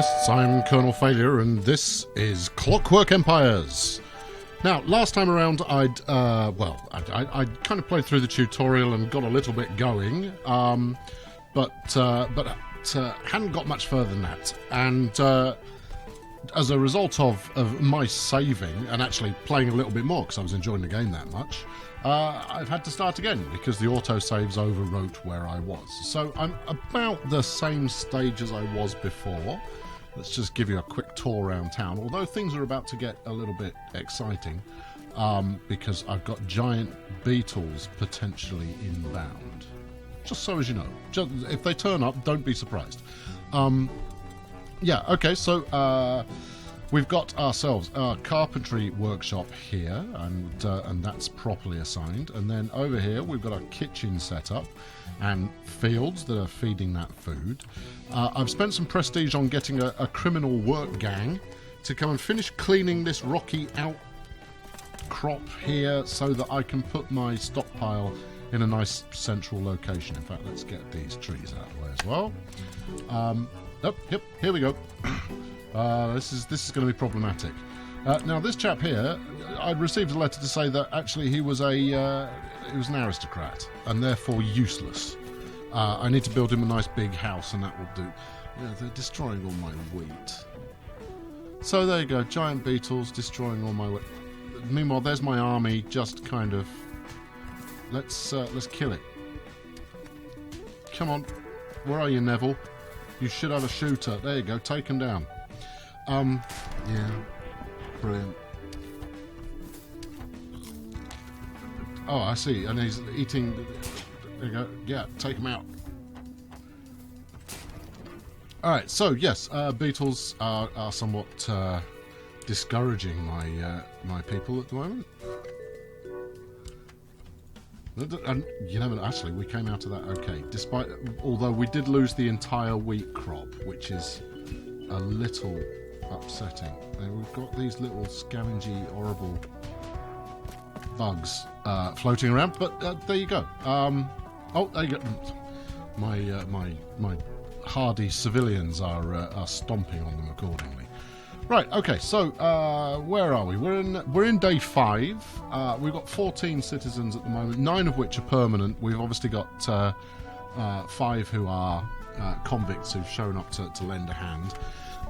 colonists, I'm Colonel Failure, and this is Clockwork Empires. Now, last time around, I'd kind of played through the tutorial and got a little bit going, but hadn't got much further than that. And as a result of my saving and actually playing a little bit more because I was enjoying the game that much, I've had to start again because the autosaves overwrote where I was. So I'm about the same stage as I was before. Let's just give you a quick tour around town, although things are about to get a little bit exciting because I've got giant beetles potentially inbound. Just so as you know. Just, if they turn up, don't be surprised. So we've got ourselves a carpentry workshop here, and that's properly assigned. And then over here we've got a kitchen set up and fields that are feeding that food. I've spent some prestige on getting a criminal work gang to come and finish cleaning this rocky outcrop here so that I can put my stockpile in a nice central location. In fact, let's get these trees out of the way as well. Yep, here we go. This is going to be problematic. Now, this chap here, I'd received a letter to say that actually he was an aristocrat and therefore useless. I need to build him a nice big house, and that will do. Yeah, they're destroying all my wheat. So there you go, giant beetles destroying all my wheat. Meanwhile, there's my army, just kind of. Let's kill it. Come on, where are you, Neville? You should have a shooter. There you go, take him down. Yeah, brilliant. Oh, I see, and he's eating. There you go. Yeah, take him out. All right. So yes, beetles are somewhat discouraging my people at the moment. And you know, actually, we came out of that okay. Although we did lose the entire wheat crop, which is a little upsetting. And we've got these little scavengy, horrible bugs floating around. But there you go. There you go. My hardy civilians are stomping on them accordingly. Right, okay, so where are we? We're in day 5. We've got 14 citizens at the moment, 9 of which are permanent. We've obviously got 5 who are convicts who've shown up to lend a hand.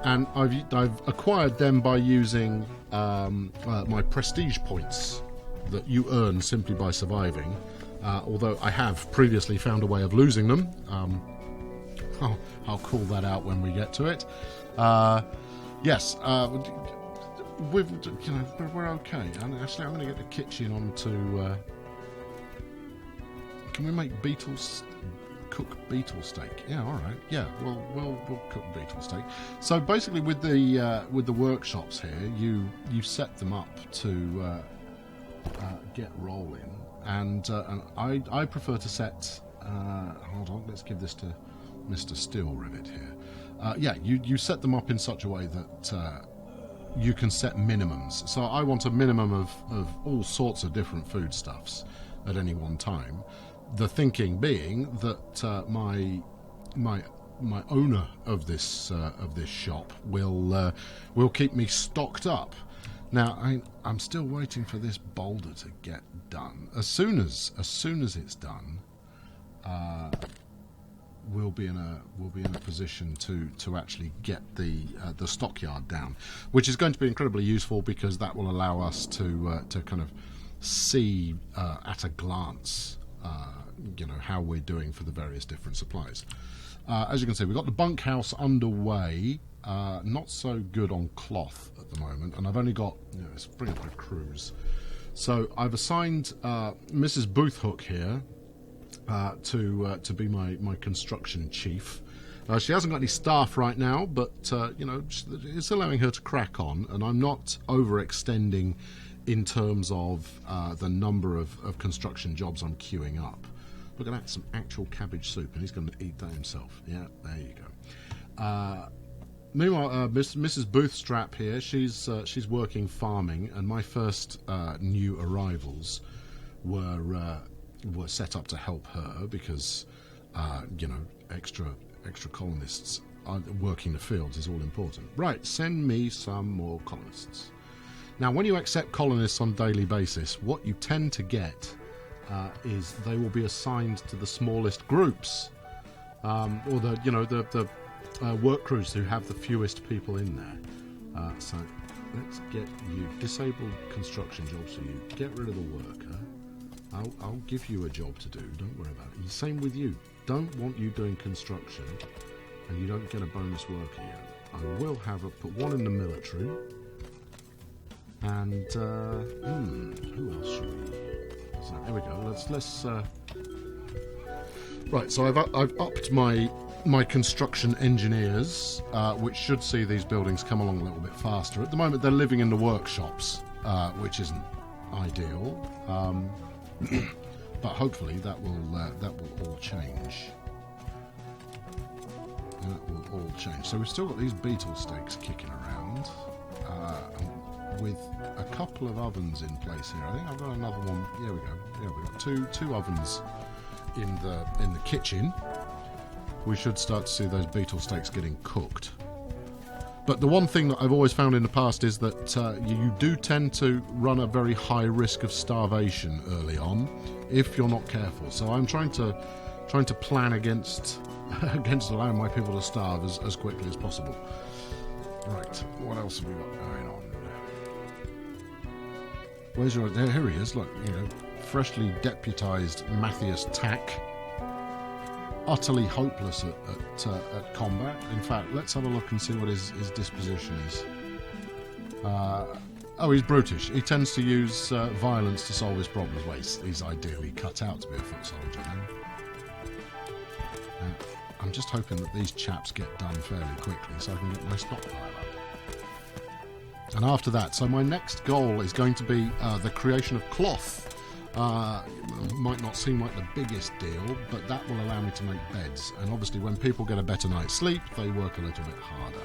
And I've acquired them by using my prestige points that you earn simply by surviving. Although I have previously found a way of losing them. I'll call that out when we get to it. Yes, we're okay. And actually, I'm going to get the kitchen onto. Can we make cook beetle steak? Yeah, all right. Yeah, we'll cook beetle steak. So basically, with the workshops here, you set them up to get rolling, and I prefer to set. Hold on, let's give this to Mr. Steel Rivet here. You set them up in such a way that you can set minimums. So I want a minimum of all sorts of different foodstuffs at any one time. The thinking being that my owner of this shop will keep me stocked up. Now I'm still waiting for this boulder to get done. As soon as it's done. We'll be in a position to actually get the stockyard down, which is going to be incredibly useful because that will allow us to kind of see at a glance, how we're doing for the various different supplies. As you can see, we've got the bunkhouse underway. Not so good on cloth at the moment, and I've only got. Let's bring up the crews. So I've assigned Mrs. Boothhook here. To be my construction chief. She hasn't got any staff right now, but it's allowing her to crack on, and I'm not overextending in terms of the number of construction jobs I'm queuing up. Look at that, some actual cabbage soup, and he's going to eat that himself. Yeah, there you go. Meanwhile, Mrs. Boothstrap here, she's working farming, and my first new arrivals were set up to help her because extra colonists working the fields is all important. Right, send me some more colonists. Now, when you accept colonists on a daily basis, what you tend to get is they will be assigned to the smallest groups, or the work crews who have the fewest people in there. So let's get you disabled construction jobs for you. Get rid of the worker. I'll give you a job to do. Don't worry about it. Same with you. Don't want you doing construction, and you don't get a bonus worker yet. I will put one in the military. And who else should we? So there we go. Let's. Right. So I've upped my construction engineers, which should see these buildings come along a little bit faster. At the moment, they're living in the workshops, which isn't ideal. But hopefully that will all change. That will all change. So we've still got these beetle stakes kicking around, with a couple of ovens in place here. I think I've got another one. Here we go. Yeah, we've got two ovens in the kitchen. We should start to see those beetle steaks getting cooked. But the one thing that I've always found in the past is that you do tend to run a very high risk of starvation early on if you're not careful. So I'm trying to plan against allowing my people to starve as quickly as possible. Right, what else have we got going on? Where's your? Here he is. Look, freshly deputised Matthias Tack. Utterly hopeless at combat. In fact, let's have a look and see what his disposition is. He's brutish. He tends to use violence to solve his problems. Well, he's ideally cut out to be a foot soldier. I'm just hoping that these chaps get done fairly quickly so I can get my stockpile up. And after that, so my next goal is going to be the creation of cloth. Might not seem like the biggest deal, but that will allow me to make beds. And obviously when people get a better night's sleep, they work a little bit harder.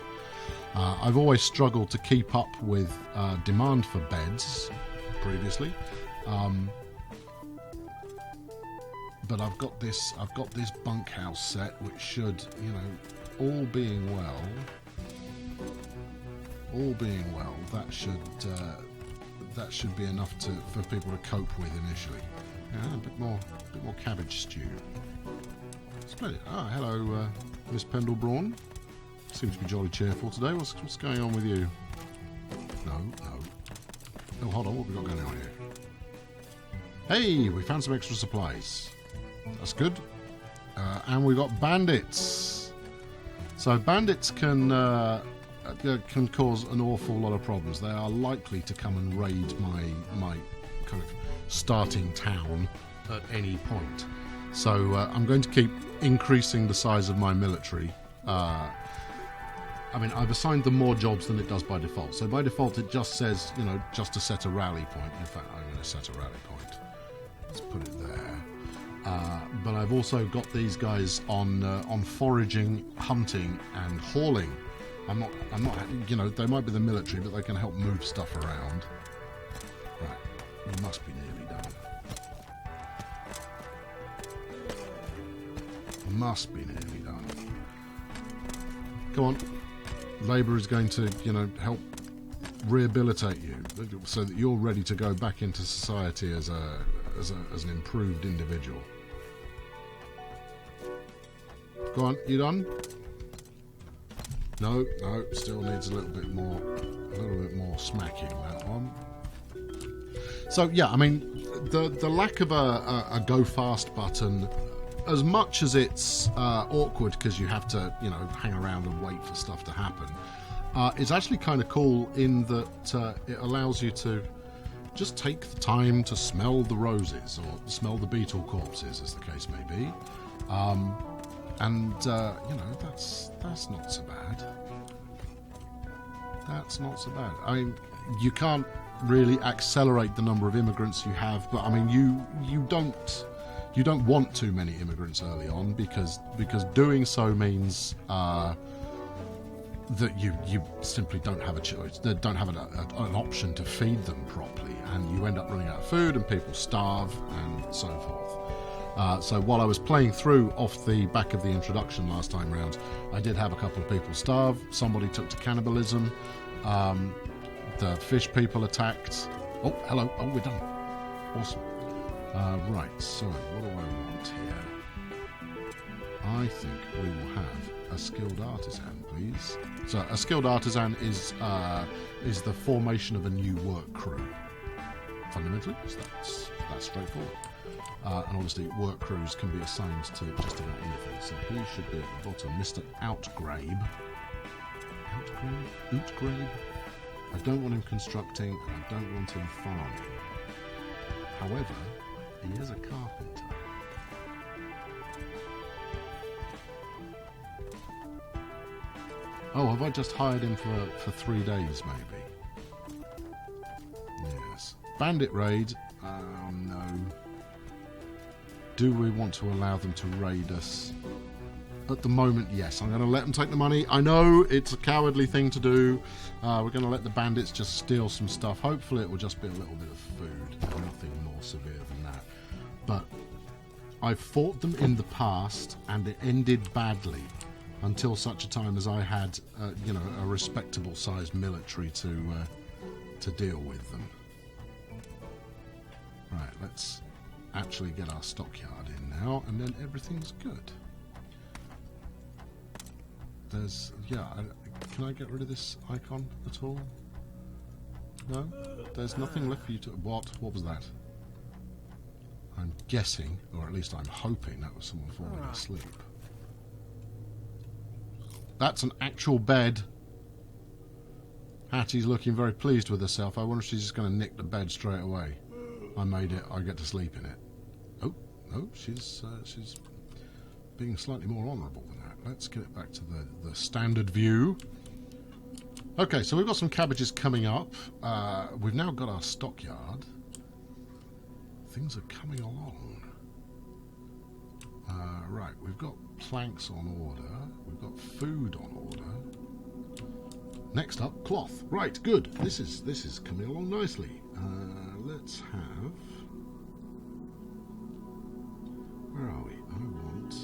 I've always struggled to keep up with demand for beds previously. But I've got this bunkhouse set which should, all being well, that should be enough for people to cope with initially. Yeah, a bit more cabbage stew. Splendid. Hello, Miss Pendlebrawn. Seems to be jolly cheerful today. What's going on with you? No. Oh, hold on. What have we got going on here? Hey, we found some extra supplies. That's good. And we've got bandits. So bandits can cause an awful lot of problems. They are likely to come and raid my kind of starting town at any point. So I'm going to keep increasing the size of my military. I've assigned them more jobs than it does by default. So by default it just says, just to set a rally point. In fact, I'm going to set a rally point. Let's put it there. But I've also got these guys on foraging, hunting, and hauling. I'm not. They might be the military, but they can help move stuff around. Right, we must be nearly done. Must be nearly done. Come on, Labour is going to, help rehabilitate you so that you're ready to go back into society as an improved individual. Go on, you done? No, still needs a little bit more smacking, that one. So yeah, the lack of a go fast button, as much as it's awkward because you have to hang around and wait for stuff to happen, it's actually kind of cool in that it allows you to just take the time to smell the roses or smell the beetle corpses, as the case may be. That's not so bad. That's not so bad. You can't really accelerate the number of immigrants you have, but you don't want too many immigrants early on because doing so means that you simply don't have a choice. They don't have an option to feed them properly, and you end up running out of food, and people starve, and so forth. So while I was playing through off the back of the introduction last time round, I did have a couple of people starve. Somebody took to cannibalism. The fish people attacked. Oh, hello. Oh, we're done. Awesome. Right, so what do I want here? I think we will have a skilled artisan, please. So a skilled artisan is the formation of a new work crew. Fundamentally, so that's straightforward. And obviously work crews can be assigned to just about anything. So he should be at the bottom. Mr. Outgrabe. Outgrabe? I don't want him constructing, and I don't want him farming. However, he is a carpenter. Oh, have I just hired him for 3 days, maybe? Yes. Bandit raid. No. Do we want to allow them to raid us? At the moment, yes. I'm going to let them take the money. I know it's a cowardly thing to do. We're going to let the bandits just steal some stuff. Hopefully it will just be a little bit of food. Nothing more severe than that. But I've fought them in the past and it ended badly until such a time as I had, a respectable sized military to deal with them. Right, let's actually get our stockyard in now, and then everything's good. Can I get rid of this icon at all? No? There's nothing left for you to... What was that? I'm guessing, or at least I'm hoping, that was someone falling asleep. That's an actual bed. Hattie's looking very pleased with herself. I wonder if she's just going to nick the bed straight away. I made it. I get to sleep in it. Oh, no, she's being slightly more honourable than that. Let's get it back to the standard view. Okay, so we've got some cabbages coming up. We've now got our stockyard. Things are coming along. Right, we've got planks on order. We've got food on order. Next up, cloth. Right, good. This is coming along nicely. Let's have... Where are we? I want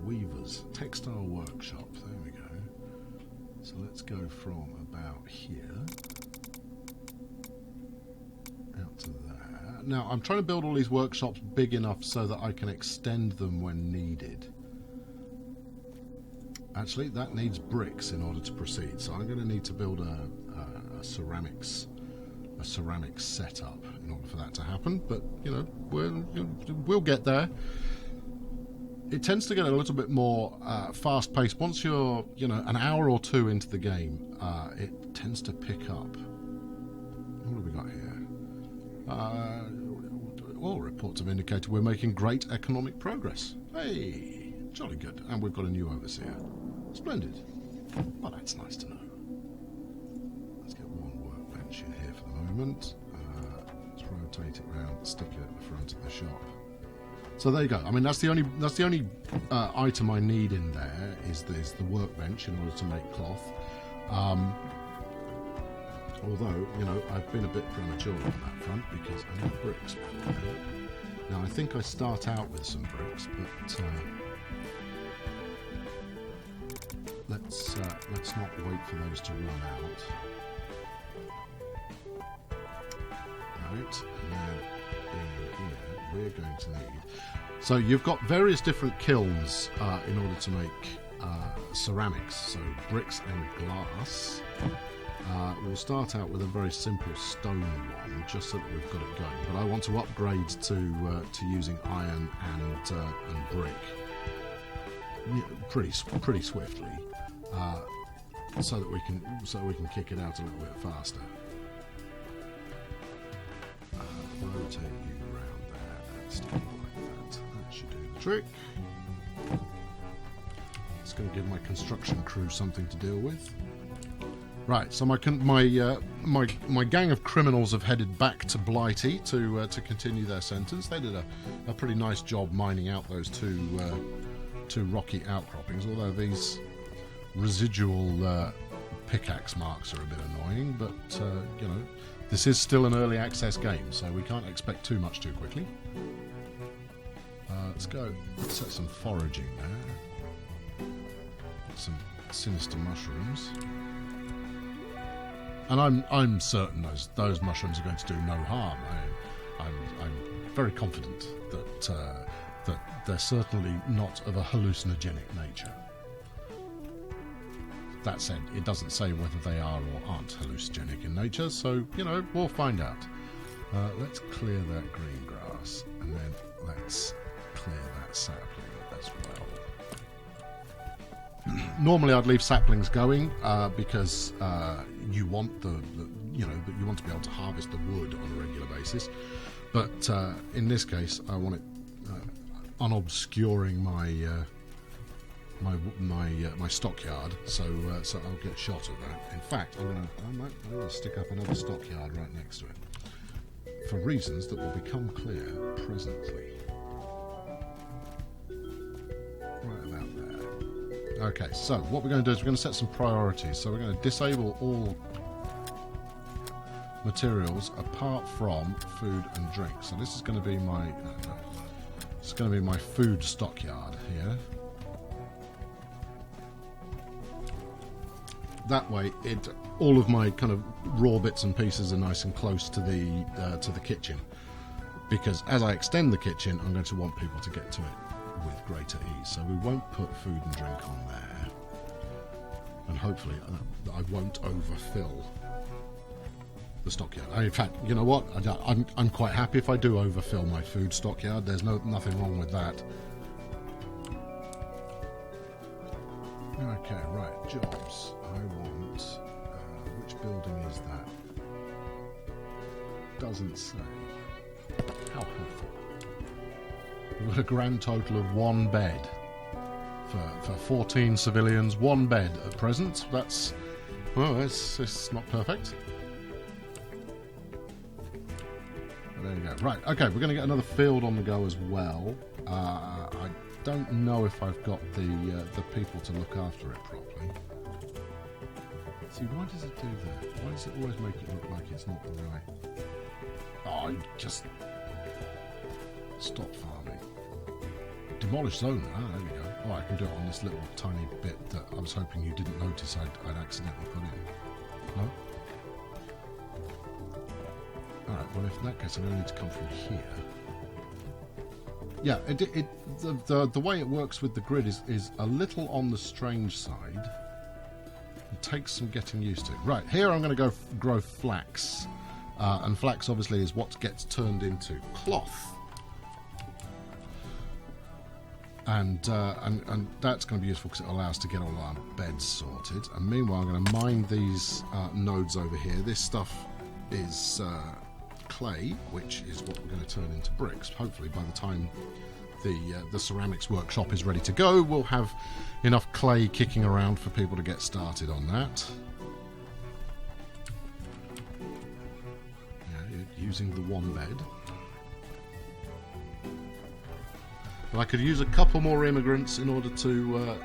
weavers. Textile workshop. There we go. So let's go from about here out to there. Now, I'm trying to build all these workshops big enough so that I can extend them when needed. Actually, that needs bricks in order to proceed. So I'm going to need to build a ceramics setup in order for that to happen. But we'll get there. It tends to get a little bit more fast-paced once you're an hour or two into the game. It tends to pick up. What have we got here? All reports have indicated we're making great economic progress. Hey, jolly good. And we've got a new overseer. Splendid. Well, that's nice to know. Let's get one workbench in here for the moment. Let's rotate it around, stick it at the front of the shop. So there you go. I mean, that's the only item I need in there is the workbench in order to make cloth. Although, I've been a bit premature on that front because I need bricks. Now, I think I start out with some bricks, but let's not wait for those to run out. Right, and then in here we're going to need... So you've got various different kilns in order to make ceramics, so bricks and glass. We'll start out with a very simple stone one, just so that we've got it going. But I want to upgrade to using iron and brick pretty swiftly, so that we can kick it out a little bit faster. Rotate you around there and stick it like that. That should do the trick. It's going to give my construction crew something to deal with. Right, so my gang of criminals have headed back to Blighty to continue their sentence. They did a pretty nice job mining out those two rocky outcroppings, although these residual pickaxe marks are a bit annoying, but this is still an early access game, so we can't expect too much too quickly. Let's go set some foraging there. Some sinister mushrooms. And I'm certain those mushrooms are going to do no harm. I'm very confident that they're certainly not of a hallucinogenic nature. That said, it doesn't say whether they are or aren't hallucinogenic in nature, so, we'll find out. Let's clear that green grass, and then let's clear that sapling as well. Normally I'd leave saplings going, because you want you want to be able to harvest the wood on a regular basis. But in this case, I want it unobscuring my stockyard, so I'll get shot of that. In fact, I'm gonna stick up another stockyard right next to it, for reasons that will become clear presently. Right about there. Okay, so what we're going to do is we're going to set some priorities. So we're going to disable all materials apart from food and drink. So this is going to be my food stockyard here. That way, all of my kind of raw bits and pieces are nice and close to the kitchen. Because as I extend the kitchen, I'm going to want people to get to it with greater ease. So we won't put food and drink on there, and hopefully I won't overfill the stockyard. In fact, you know what? I'm quite happy if I do overfill my food stockyard. There's nothing wrong with that. Okay, right, jobs. I want... which building is that? Doesn't say. How helpful. We've got a grand total of 1 bed. For 14 civilians, 1 bed at present. That's... well, it's not perfect. But there you go. Right, okay, we're going to get another field on the go as well. I don't know if I've got the people to look after it properly. See, why does it do that? Why does it always make it look like it's not the right? Oh, just stop farming. Demolish zone. Ah, there we go. Oh, I can do it on this little tiny bit that I was hoping you didn't notice I'd accidentally put in. No? Alright, well, if in that case I'm going to need to come from here. Yeah, the way it works with the grid is a little on the strange side. It takes some getting used to. Right, here I'm going to go grow flax. And flax obviously is what gets turned into cloth. And that's going to be useful because it allows us to get all our beds sorted. And meanwhile, I'm going to mine these nodes over here. This stuff is clay, which is what we're going to turn into bricks. Hopefully, by the time the ceramics workshop is ready to go, we'll have enough clay kicking around for people to get started on that. Yeah, using the 1 bed. But I could use a couple more immigrants in order to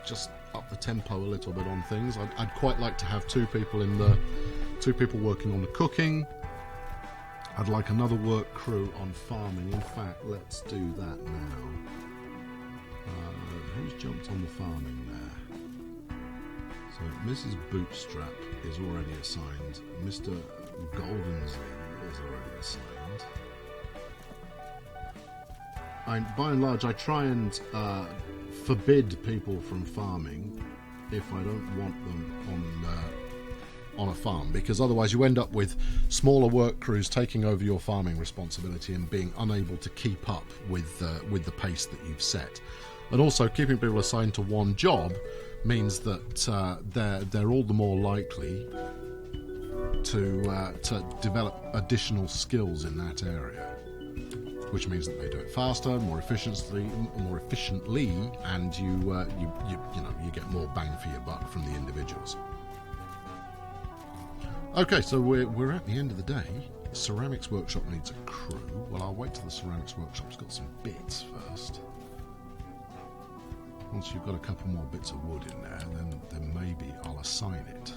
just up the tempo a little bit on things. I'd quite like to have 2 people working on the cooking. I'd like another work crew on farming. In fact, let's do that now. Who's jumped on the farming there? So Mrs. Bootstrap is already assigned. Mr. Goldensley is already assigned. By and large, I try and forbid people from farming if I don't want them on a farm, because otherwise you end up with smaller work crews taking over your farming responsibility and being unable to keep up with the pace that you've set. And also, keeping people assigned to one job means that they're all the more likely to develop additional skills in that area, which means that they do it faster, more efficiently, and you get more bang for your buck from the individuals. Okay, so we're at the end of the day. The ceramics workshop needs a crew. Well, I'll wait till the ceramics workshop's got some bits first. Once you've got a couple more bits of wood in there, then maybe I'll assign it.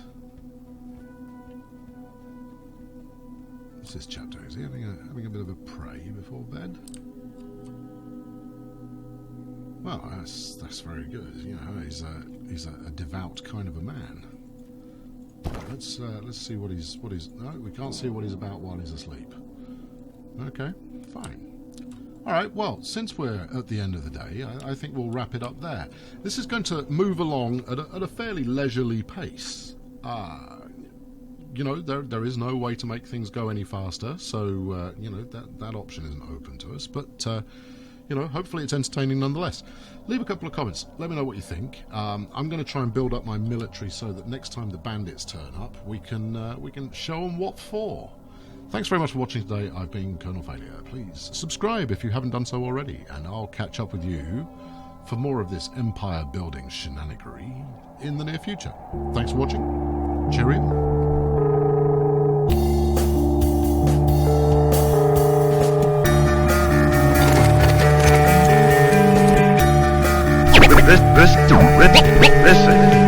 What's this chap doing? Is he having a bit of a pray before bed? Well, that's very good. You know, he's a devout kind of a man. Let's see what he's. No, we can't see what he's about while he's asleep. Okay, fine. All right. Well, since we're at the end of the day, I think we'll wrap it up there. This is going to move along at a fairly leisurely pace. You know, there is no way to make things go any faster, so you know that option isn't open to us. But you know, hopefully it's entertaining nonetheless. Leave a couple of comments. Let me know what you think. I'm going to try and build up my military so that next time the bandits turn up, we can show them what for. Thanks very much for watching today. I've been Colonel Failure. Please subscribe if you haven't done so already, and I'll catch up with you for more of this empire building shenanigery in the near future. Thanks for watching. Cheerio. Listen.